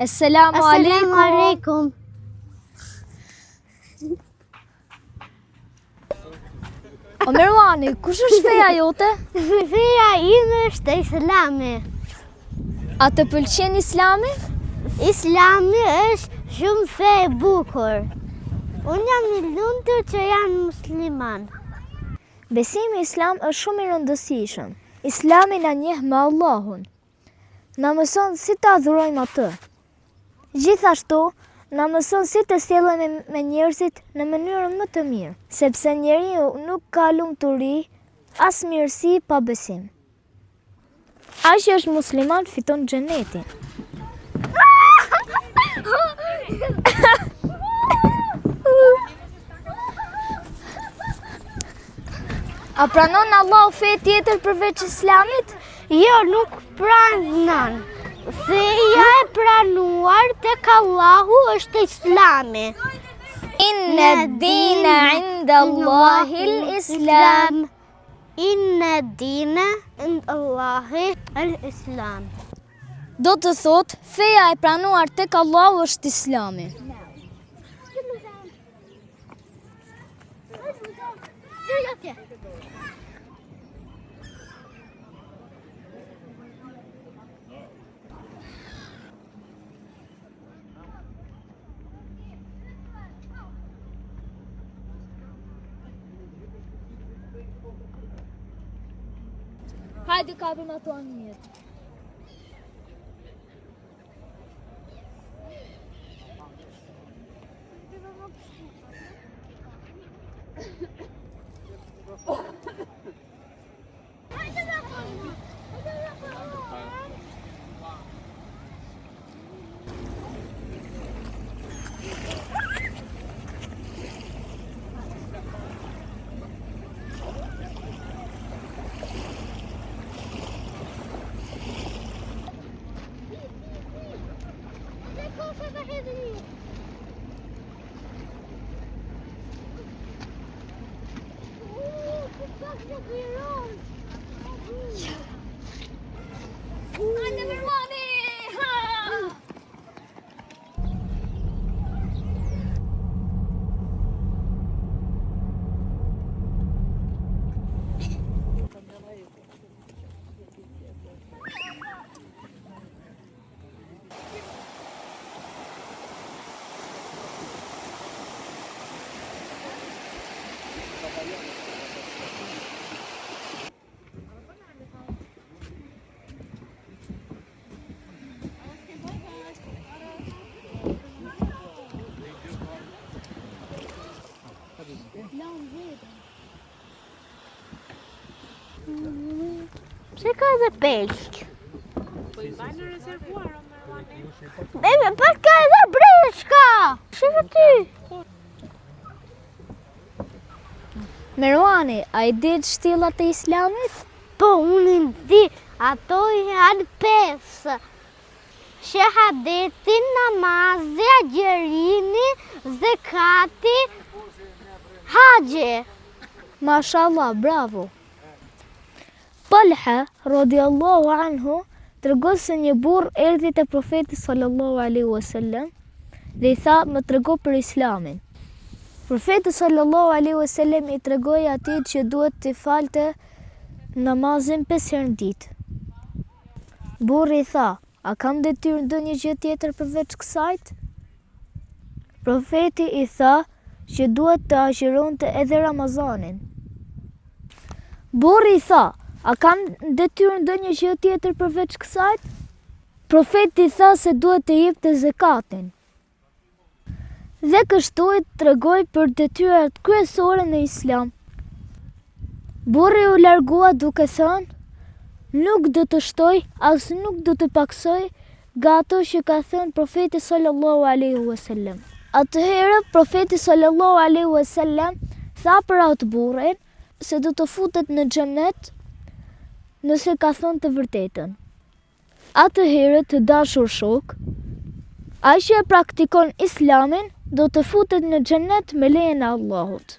Assalamu alaikum. O Merwani, kush është feja jote? Feja ime është Islami. A të pëlqen Islami? Islami është shumë fe e bukur. Unë jam i lumtur që jam musliman. Besimi islam është shumë i rëndësishëm. Islami na njeh me Allahun. Na mëson si të adhurojmë atë. Gjithashtu, na mëson si të sjellemi me njerëzit në mënyrën më të mirë, sepse njeriu nuk ka lumturi as mirësi pa besim. Ai që është musliman fiton xhenetin. A pranon Allahu fe tjetër përveç Islamit? Jo, nuk pranon. Feja e pranuar tek Allahu është Islami. Inna dina inda Allahil Islam. Inna dina inda Allahil Islam. Do të thot, feja e pranuar tek Allahu është Islami. Hajde kapim ato anijet. Pse ka edhe peshk? Po i bajnë në rezervuar, o Merwani. Bebe, pas ka edhe breshka! Shifë ty! Merwani, a i di shtyllat e Islamit? Po, unë di, ato janë 5. Shahadeti, namazi, agjerini, zekati, haxhi. Mashallah, bravo. Talha, radiallahu anhu, tregon se një burr erdhi te profeti sallallahu alaihi wasallam dhe i tha, më trego për Islamin. Profeti sallallahu alaihi wasallam i tregoi atij që duhet të falte namazin 5 herë në ditë. Burri i tha, a kam detyrë ndonjë gjë tjetër përveç kësajt? Profeti i tha që duhet të agjironte edhe Ramazanin. Burri i tha, a kam detyrë ndonjë gjë tjetër përveç kësajt? Profeti tha se duhet të jepte zekatin. Dhe kështu i tregoi për detyrat kryesore në Islam. Burri u largua duke thënë, nuk do të shtoj, as nuk do të paksoj nga ato që ka thënë profeti sallallahu alaihi wasallam. Atëherë profeti sallallahu alaihi wasallam tha për atë burrin se do të futet në xhenet nëse ka thënë të vërtetën. Atëherë të dashur shok, ai që e praktikon Islamin do të futet në xhenet me lejen e Allahut.